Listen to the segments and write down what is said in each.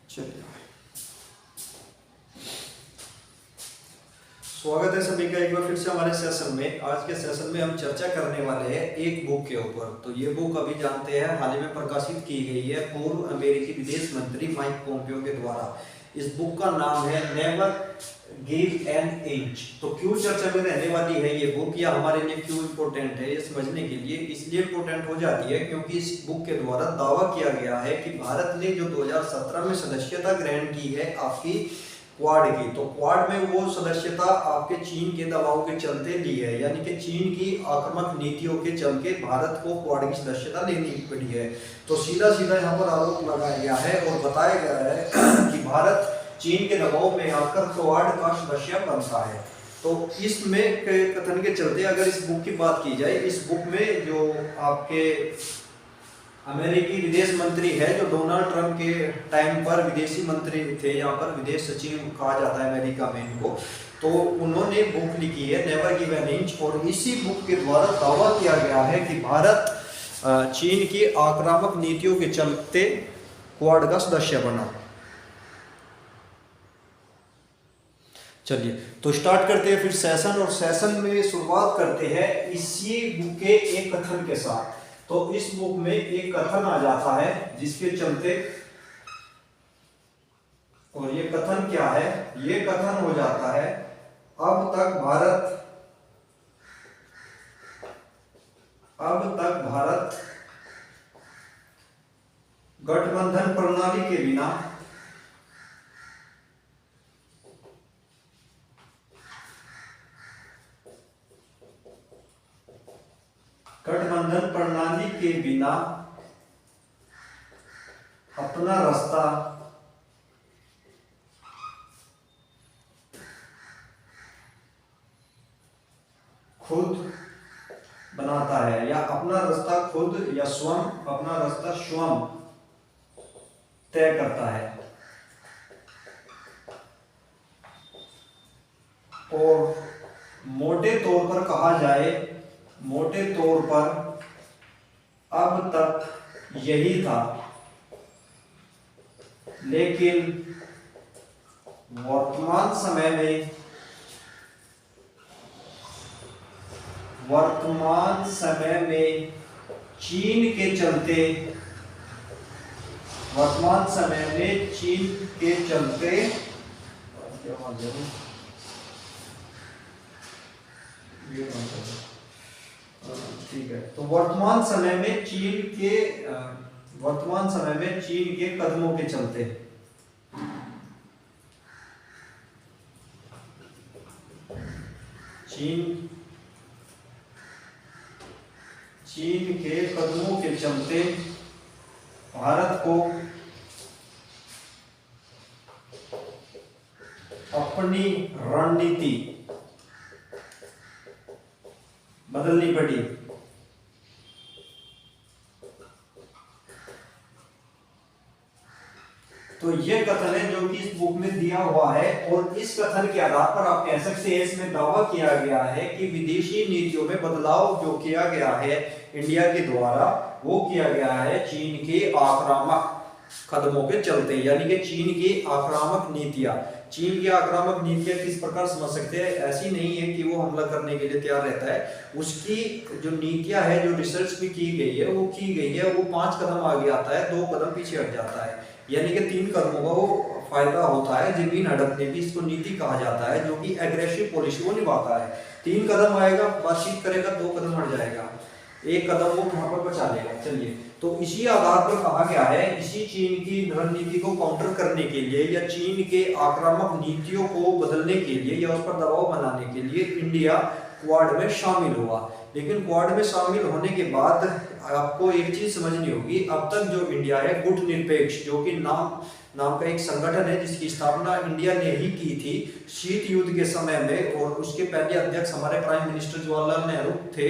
चलिए, स्वागत है सभी का एक बार फिर से हमारे सेशन में। आज के सेशन में हम चर्चा करने वाले हैं एक बुक के ऊपर। तो ये बुक अभी जानते हैं हाल ही में प्रकाशित की गई है पूर्व अमेरिकी विदेश मंत्री माइक पोम्पियो के द्वारा। इस बुक का नाम है नेवर गिव एन इंच। तो क्यों चर्चा में रहने वाली है ये बुक, या हमारे लिए क्यों इम्पोर्टेंट है ये समझने के लिए इसलिए इम्पोर्टेंट हो जाती है क्योंकि इस बुक के द्वारा दावा किया गया है कि भारत ने जो 2017 में सदस्यता ग्रहण की है आपकी क्वाड की, तो क्वाड में वो सदस्यता आपके चीन के दबाव के चलते ली है, यानी कि चीन की आक्रामक नीतियों के चलते भारत को क्वाड की सदस्यता लेनी पड़ी है। तो सीधा सीधा यहाँ पर आरोप लगाया गया है और बताया गया है कि भारत चीन के दबाव में आकर क्वाड का सदस्य बनता है। तो इसमें कथन के चलते अगर इस बुक की बात की जाए, इस बुक में जो आपके अमेरिकी विदेश मंत्री है जो डोनाल्ड ट्रंप के टाइम पर विदेशी मंत्री थे, यहाँ पर विदेश सचिव कहा जाता है अमेरिका में इनको, तो उन्होंने बुक लिखी है नेवर गिव एन इंच। और इसी बुक के द्वारा दावा किया गया है कि भारत चीन की आक्रामक नीतियों के चलते क्वाड का सदस्य बना। चलिए तो स्टार्ट करते हैं फिर सेशन, और सेशन में शुरुआत करते हैं इसी बुक के एक कथन के साथ। तो इस बुक में एक कथन आ जाता है जिसके चलते, और ये कथन क्या है, ये कथन हो जाता है अब तक भारत गठबंधन प्रणाली के बिना अपना रास्ता खुद बनाता है, या अपना रास्ता खुद या अपना रास्ता स्वयं तय करता है। और मोटे तौर पर कहा जाए, मोटे तौर पर अब तक यही था, लेकिन वर्तमान समय में चीन के चलते ठीक है, तो वर्तमान समय में चीन के कदमों के चलते चीन के कदमों के चलते भारत को अपनी रणनीति बदलनी पड़ी। तो ये कथन है जो कि इस बुक में दिया हुआ है, और इस कथन के आधार पर आप कह सकते हैं इसमें दावा किया गया है कि विदेशी नीतियों में बदलाव जो किया गया है इंडिया के द्वारा, वो किया गया है चीन के आक्रामक कदमों के चलते, यानी कि चीन की आक्रामक नीतियां। चीन की आक्रामक नीतियां किस प्रकार समझ सकते हैं, ऐसी नहीं है कि वो हमला करने के लिए तैयार रहता है, उसकी जो नीतियां है, जो रिसर्च भी की गई है, वो की गई है, वो 5 कदम आगे आता है, 2 कदम पीछे हट जाता है, यानी कि 3 कदमों का वो फायदा होता है। जमीन हड़पने की इसको नीति कहा जाता है, जो कि एग्रेसिव पॉलिसी वो निभाता है। 3 कदम आएगा, बातचीत करेगा, 2 कदम हट जाएगा, 1 कदम वो वहां पर बचा लेगा। चलिए, तो इसी आधार पर कहा गया है, इसी चीन की रणनीति को काउंटर करने के लिए, या चीन के आक्रामक नीतियों को बदलने के लिए, या उस पर दबाव बनाने के लिए इंडिया क्वाड में शामिल हुआ। लेकिन क्वाड में शामिल होने के बाद आपको एक चीज समझनी होगी, अब तक जो इंडिया है गुट निरपेक्ष, जो कि नाम का एक संगठन है जिसकी स्थापना इंडिया ने ही की थी शीत युद्ध के समय में, और उसके पहले अध्यक्ष हमारे प्राइम मिनिस्टर जवाहरलाल नेहरू थे।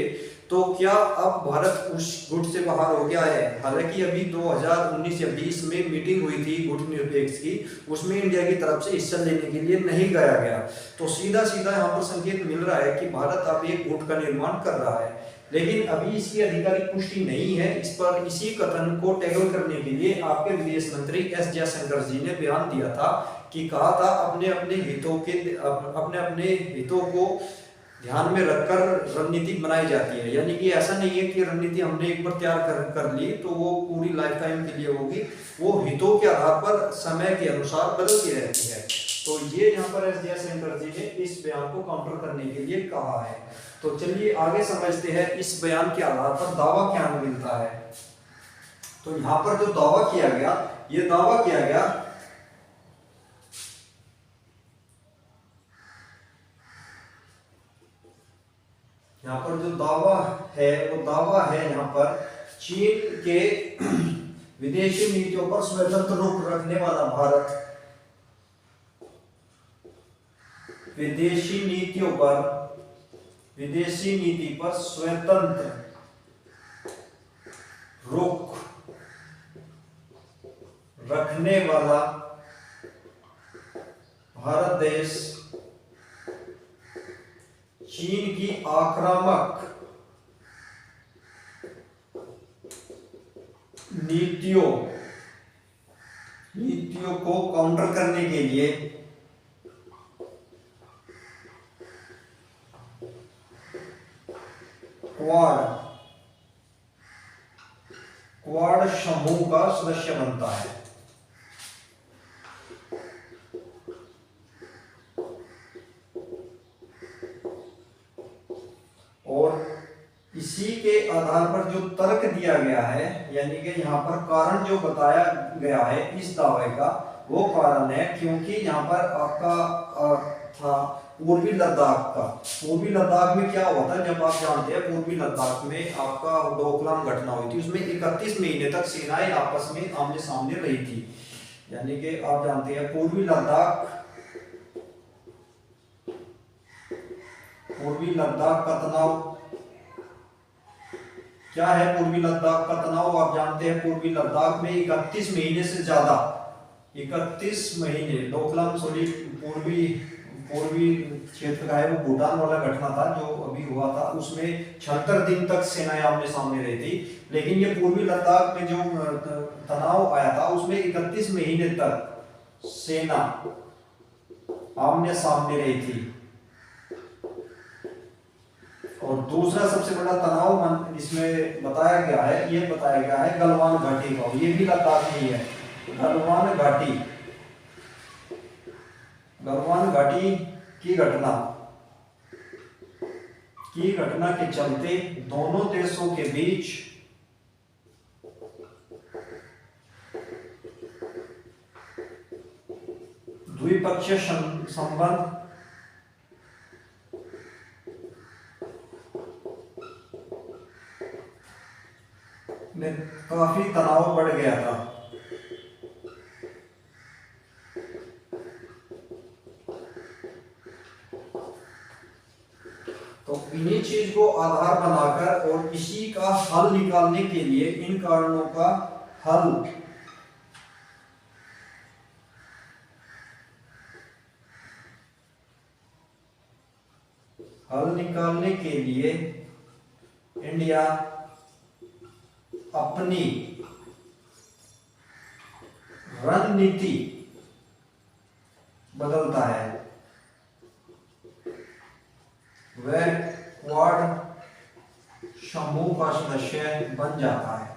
तो क्या अब भारत उस गुट से बाहर हो गया है? हालांकि अभी 2019 या 20 में मीटिंग हुई थी गुट निरपेक्ष की, उसमें इंडिया की तरफ से हिस्सा लेने के लिए नहीं गया गया। तो सीधा सीधा यहाँ पर संकेत मिल रहा है कि भारत अब एक गुट का निर्माण कर रहा है। लेकिन अभी इसकी आधिकारिक पुष्टि नहीं है इस पर। इसी कथन को टैकल करने के लिए आपके विदेश मंत्री एस जयशंकर जी ने बयान दिया था कि कहा था अपने अपने हितों को ध्यान में रखकर रणनीति बनाई जाती है। यानी कि ऐसा नहीं है कि रणनीति हमने एक बार तैयार कर ली तो वो पूरी लाइफ टाइम के लिए होगी, वो हितों के आधार पर समय के अनुसार बदलती रहती है। तो ये यहाँ पर एस जयशंकर जी ने इस बयान को काउंटर करने के लिए कहा है। तो चलिए आगे समझते हैं इस बयान के आधार पर दावा क्या मिलता है। तो यहाँ पर जो दावा किया गया, ये दावा किया गया यहाँ पर जो दावा है वो दावा है यहाँ पर चीन के विदेशी नीतियों पर स्वतंत्र रुख रखने वाला भारत, विदेशी नीति पर स्वतंत्र रुख रखने वाला भारत देश चीन की आक्रामक नीतियों को काउंटर करने के लिए क्वाड समूह का सदस्य बनता है। और इसी के आधार पर जो तर्क दिया गया है, यानी कि यहाँ पर कारण जो बताया गया है इस दावे का, वो कारण है क्योंकि यहाँ पर आपका था पूर्वी लद्दाख का। पूर्वी लद्दाख में क्या हुआ था, जब आप जानते हैं पूर्वी लद्दाख में आपका डोकलाम घटना हुई थी, उसमें 31 महीने तक सेनाएं आपस में आमने सामने रही थी। यानी कि आप जानते हैं पूर्वी लद्दाख का तनाव क्या है। पूर्वी लद्दाख का तनाव आप जानते हैं, पूर्वी लद्दाख में 31 महीने से ज्यादा 31 महीने डोकलाम पूर्वी क्षेत्र का है, वो भूटान वाला घटना था जो अभी हुआ था, उसमें 76 दिन तक सेनाएं आमने सामने रही थी। लेकिन ये पूर्वी लद्दाख में जो तनाव आया था उसमें 31 महीने तक सेना आमने सामने रही थी। और दूसरा सबसे बड़ा तनाव इसमें बताया गया है, ये बताया गया है गलवान घाटी का, ये भी लद्दाख में ही है। गलवान घाटी की घटना के चलते दोनों देशों के बीच द्विपक्षीय संबंध में काफी तनाव बढ़ गया था। तो इन्हीं चीज को आधार बनाकर और इसी का हल निकालने के लिए, इन कारणों का हल निकालने के लिए इंडिया अपनी रणनीति बदलता है, वह क्वाड समूह का सदस्य बन जाता है।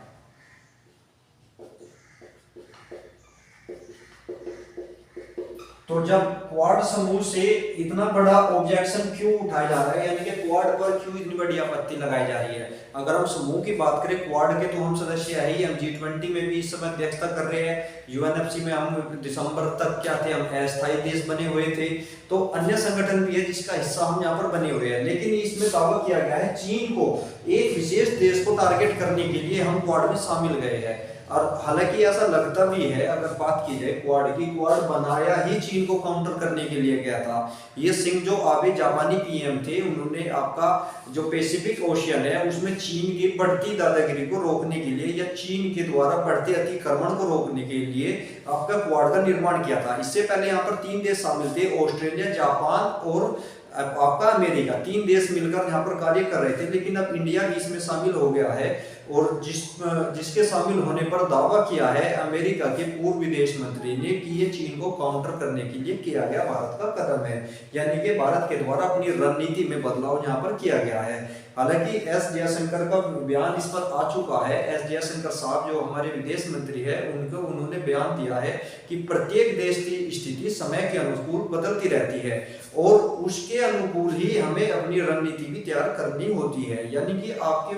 तो जब क्वाड समूह से इतना बड़ा ऑब्जेक्शन क्यों उठाया जा रहा है, यानी कि क्वाड पर क्यों इतनी बड़ी आपत्ति लगाई जा रही है। अगर हम समूह की बात करें क्वाड के, तो हम सदस्य है ही, हम G20 में भी इस समय अध्यक्षता कर रहे हैं, UNFC में हम दिसंबर तक क्या थे, हम अस्थायी देश बने हुए थे। तो अन्य संगठन भी है जिसका हिस्सा हम यहाँ पर बने हुए हैं। लेकिन इसमें दावा किया गया है चीन को, एक विशेष देश को टारगेट करने के लिए हम क्वाड में शामिल गए हैं। और हालांकि ऐसा लगता भी है, अगर बात की जाए क्वाड की, क्वाड बनाया ही चीन को काउंटर करने के लिए गया था। ये सिंजो आबे जापानी PM थे, उन्होंने आपका जो पैसिफिक ओशियन है उसमें चीन की बढ़ती दादागिरी को रोकने के लिए या चीन के द्वारा बढ़ते अतिक्रमण को रोकने के लिए आपका क्वाड का निर्माण किया था। इससे पहले यहाँ पर 3 देश शामिल थे, ऑस्ट्रेलिया, जापान और अब आपका अमेरिका, 3 देश मिलकर यहाँ पर कार्य कर रहे थे, लेकिन अब इंडिया भी इसमें शामिल हो गया है। और जिसके शामिल होने पर दावा किया है अमेरिका के पूर्व विदेश मंत्री ने कि ये चीन को काउंटर करने के लिए किया गया भारत का कदम है, यानी कि भारत के द्वारा अपनी रणनीति में बदलाव यहाँ पर किया गया है। हालांकि एस जयशंकर का बयान इस पर आ चुका है। एस जयशंकर साहब जो हमारे विदेश मंत्री है, उन्होंने बयान दिया है कि प्रत्येक देश की स्थिति समय के अनुकूल बदलती रहती है और उसके अनुकूल ही हमें अपनी रणनीति भी तैयार करनी होती है। यानी कि आपके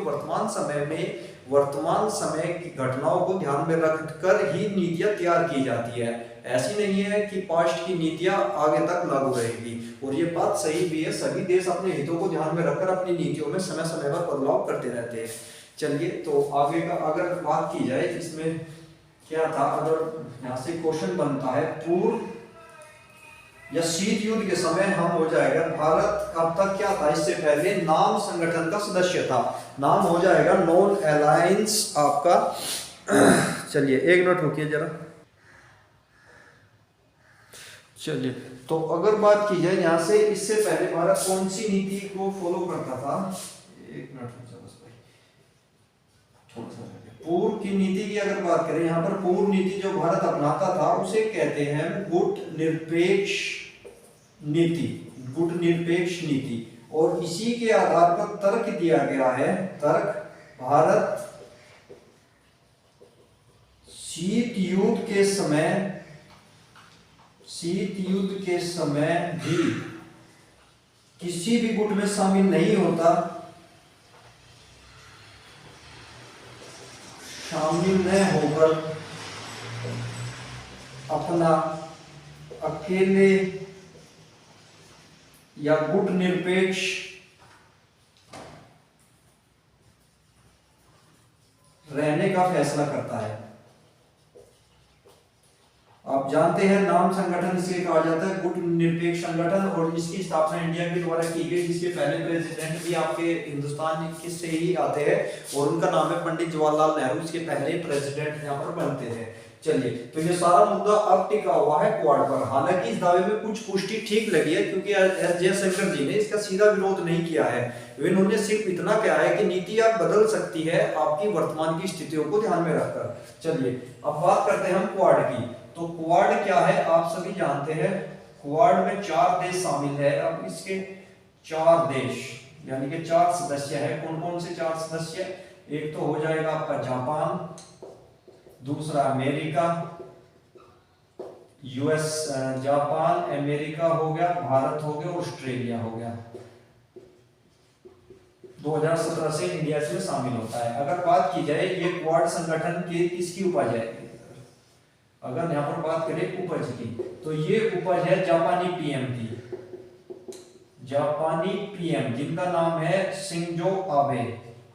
वर्तमान समय की घटनाओं को ध्यान में रखकर ही नीतियां तैयार की जाती है। ऐसी नहीं है कि पास्ट की नीतियां आगे तक लागू रहेगी। और ये बात सही भी है, सभी देश अपने हितों को ध्यान में रखकर अपनी नीतियों में समय समय पर बदलाव करते रहते हैं। चलिए, तो आगे का अगर बात की जाए, इसमें क्या था, अगर यहाँ से क्वेश्चन बनता है, पूर्व या शीत युद्ध के समय हम हो जाएगा, भारत अब तक क्या था, इससे पहले नाम संगठन का सदस्य था, नाम हो जाएगा नॉन अलायंस आपका। चलिए 1 मिनट रुकिए जरा। चलिए, तो अगर बात की जाए यहाँ से, इससे पहले भारत कौन सी नीति को फॉलो करता था, 1 मिनट बस भाई, थोड़ा सा पूर्व की नीति की अगर बात करें, यहाँ पर पूर्व नीति जो भारत अपनाता था उसे कहते हैं गुट निरपेक्ष नीति, गुट निरपेक्ष नीति। और इसी के आधार पर तर्क दिया गया है, तर्क, भारत शीत युद्ध के समय भी किसी भी गुट में शामिल नहीं होता, शामिल न होकर अपना अकेले या गुट निरपेक्ष रहने का फैसला करता है। आप जानते हैं नाम संगठन इसे कहा जाता है गुट निरपेक्ष संगठन, और इसकी स्थापना इंडिया के द्वारा की गई, जिसके पहले प्रेसिडेंट भी आपके हिंदुस्तान से ही आते हैं और उनका नाम है पंडित जवाहरलाल नेहरू। इसके पहले प्रेसिडेंट यहाँ पर बनते थे। चलिए, तो ये सारा मुद्दा अब टिका हुआ है क्वाड पर। हालांकि इस दावे में कुछ पुष्टि ठीक लगी है, क्योंकि एस जयशंकर जी ने इसका सीधा विरोध नहीं किया है। इन्होंने सिर्फ इतना कहा है कि नीति आप बदल सकती है आपकी वर्तमान की स्थितियों को ध्यान में रखकर। चलिए, अब बात करते हैं हम क्वाड की। तो क्वाड क्या है, आप सभी जानते हैं, क्वाड में 4 देश शामिल है। अब इसके 4 देश यानी कि 4 सदस्य है। कौन कौन से 4 सदस्य? एक तो हो जाएगा आपका जापान, दूसरा अमेरिका, यूएस, जापान, अमेरिका हो गया, भारत हो गया, ऑस्ट्रेलिया हो गया। 2017 से इंडिया इसमें शामिल होता है। अगर बात की जाए ये क्वाड संगठन की किसकी उपज है, अगर यहाँ पर बात करें उपज की, तो ये उपज है जापानी पीएम की, जापानी पीएम जिनका नाम है शिंजो आबे।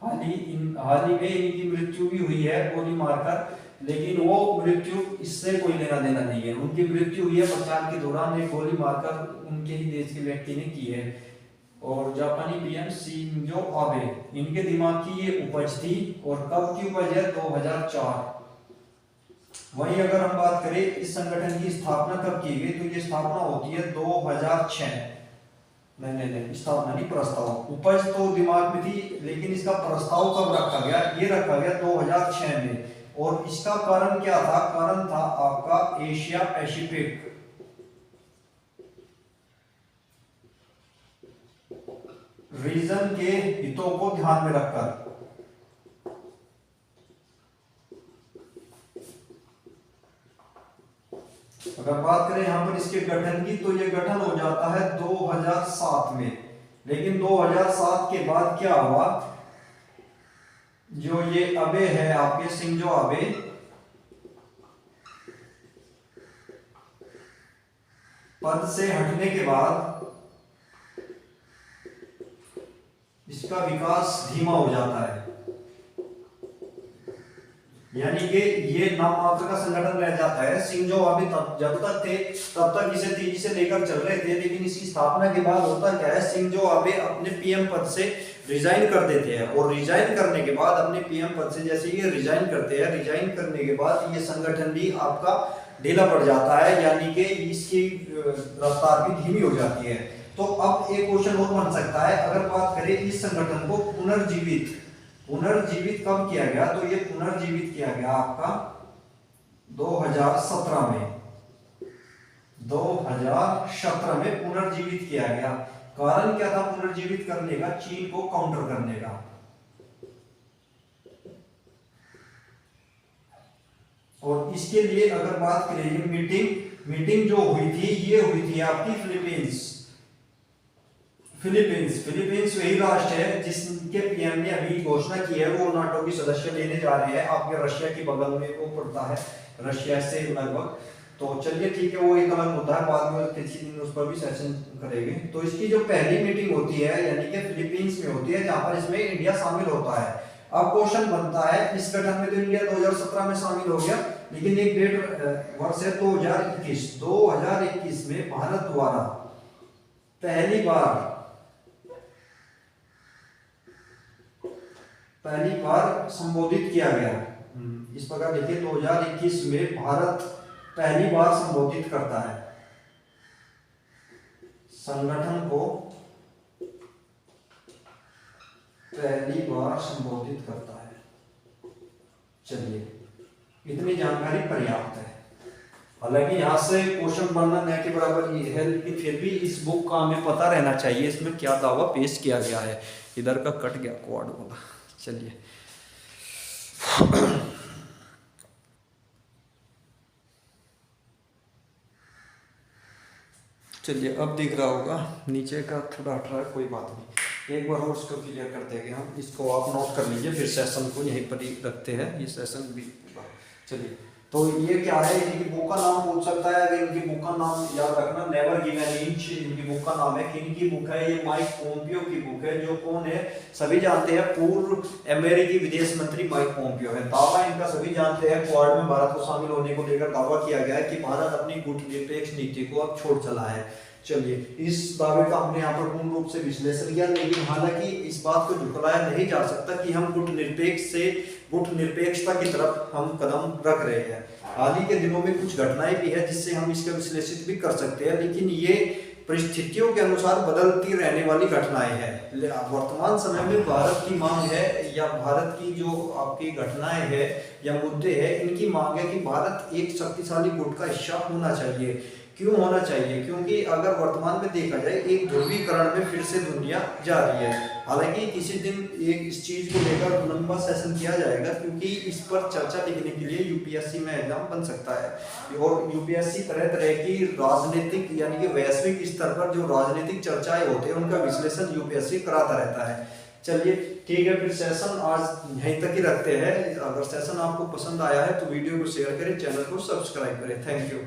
हाल ही में इनकी मृत्यु भी हुई है गोली मारकर, लेकिन वो मृत्यु इससे कोई लेना देना नहीं है। उनकी मृत्यु हुई है प्रचार के दौरान एक गोली मारकर उनके ही देश के व्यक्ति ने की है। और जापानी पीएम शिंजो आबे, इनके दिमाग की ये उपज थी। और कब की उपज है? 2004। वहीं अगर हम बात करें इस संगठन की स्थापना कब की गई, तो ये स्थापना होती है 2006। नहीं, स्थापना नहीं, प्रस्ताव। उपज तो दिमाग में थी, लेकिन इसका प्रस्ताव कब रखा गया? ये रखा गया 2006 में। और इसका कारण क्या था? कारण था आपका एशिया पैसिफिक रीजन के हितों को ध्यान में रखकर। अगर बात करें यहां पर इसके गठन की, तो यह गठन हो जाता है 2007 में। लेकिन 2007 के बाद क्या हुआ? जो ये अबे है आपके शिंजो अबे, पद से हटने के बाद इसका विकास धीमा हो जाता है। यानी कि ये नाम मात्र का संगठन रह जाता है। शिंजो अबे जब तक थे तब तक इसे तेजी से लेकर चल रहे थे, लेकिन इसकी स्थापना के बाद होता क्या है, शिंजो अबे अपने पीएम पद से रिजाइन कर देते हैं। और रिजाइन करने के बाद अपने पीएम पद से जैसे ये रिजाइन करते हैं, रिजाइन करने के बाद ये संगठन भी आपका ढीला पड़ जाता है, यानी कि इसकी रफ्तार भी धीमी हो जाती है। तो अब एक क्वेश्चन और बन सकता है, अगर बात करें इस संगठन को पुनर्जीवित कब किया गया, तो ये पुनर्जीवित किया गया आपका 2017 में। 2017 में पुनर्जीवित किया गया। कारण क्या था पुनर्जीवित करने का? चीन को काउंटर करने का। और इसके लिए अगर बात करें, ये मीटिंग जो हुई थी, ये हुई थी आपकी फिलीपींस वही राष्ट्र है जिसके पीएम ने अभी घोषणा की है वो नाटो की सदस्य लेने जा रहे हैं। आपके रशिया की बगल में वो पड़ता है, रशिया से लगभग। तो चलिए ठीक है, वो एक अलग मुद्दा है, बाद में किसी दिन उस पर भी सेशन करेंगे। तो इसकी जो पहली मीटिंग होती है यानी कि फिलीपींस में होती है, जहां पर इसमें इंडिया शामिल होता है। अब क्वेश्चन बनता है, इस गठन में तो इंडिया 2017 में शामिल हो गया, लेकिन एक डेट वर्ष है 2021 में भारत द्वारा पहली बार संबोधित किया गया। इस प्रकार देखिए 2021 में भारत पहली बार संबोधित करता है, संगठन को पहली बार संबोधित करता है। चलिए इतनी जानकारी पर्याप्त है। हालांकि यहाँ से क्वेश्चन बनना न के बराबर ये है, लेकिन फिर भी इस बुक का हमें पता रहना चाहिए इसमें क्या दावा पेश किया गया है। इधर का कट गया क्वाड वाला। चलिए अब दिख रहा होगा, नीचे का थोड़ा हट रहा है, कोई बात नहीं, एक बार और इसको क्लियर कर देंगे हम। इसको आप नोट कर लीजिए, फिर सेशन को यहीं पर ही रखते हैं, ये सेशन भी। चलिए तो ये क्या है, इनकी बुक का नाम पूछ सकता है, अगर इनकी बुक का नाम याद रखना, नेवर गिव एन इंच इनकी बुक का नाम है। किनकी बुक है ये? माइक पोम्पियो की बुक है, जो कौन है सभी जानते हैं, पूर्व अमेरिकी विदेश मंत्री माइक पोम्पियो है। दावा इनका सभी जानते हैं, क्वाड में भारत को शामिल होने को लेकर दावा किया गया है कि भारत अपनी गुटनिरपेक्ष नीति को अब छोड़ चला है। चलिए इस दावे का हमने यहाँ पर पूर्ण रूप से विश्लेषण किया, लेकिन हालांकि इस बात को झुकलाया नहीं जा सकता कि हम गुटनिरपेक्षता की तरफ हम कदम रख रहे हैं। हाल ही के दिनों में कुछ घटनाएं भी है जिससे हम इसका विश्लेषित भी कर सकते हैं, लेकिन ये परिस्थितियों के अनुसार बदलती रहने वाली घटनाएं हैं। वर्तमान समय में भारत की मांग है, या भारत की जो आपकी घटनाएं है या मुद्दे हैं, इनकी मांग है कि भारत एक शक्तिशाली गुट का हिस्सा होना चाहिए। क्यों होना चाहिए? क्योंकि अगर वर्तमान में देखा जाए एक ध्रुवीकरण में फिर से दुनिया जा रही है। हालांकि किसी दिन एक इस चीज को लेकर लंबा सेशन किया जाएगा, क्योंकि इस पर चर्चा लिखने के लिए यूपीएससी में एग्जाम बन सकता है। और यूपीएससी तरह तरह की राजनीतिक यानी कि वैश्विक स्तर पर जो राजनीतिक चर्चाएं होते हैं उनका विश्लेषण यूपीएससी कराता रहता है। चलिए ठीक है, फिर सेशन आज यहीं तक ही रखते हैं। अगर सेशन आपको पसंद आया है तो वीडियो को शेयर करें, चैनल को सब्सक्राइब करें। Thank you.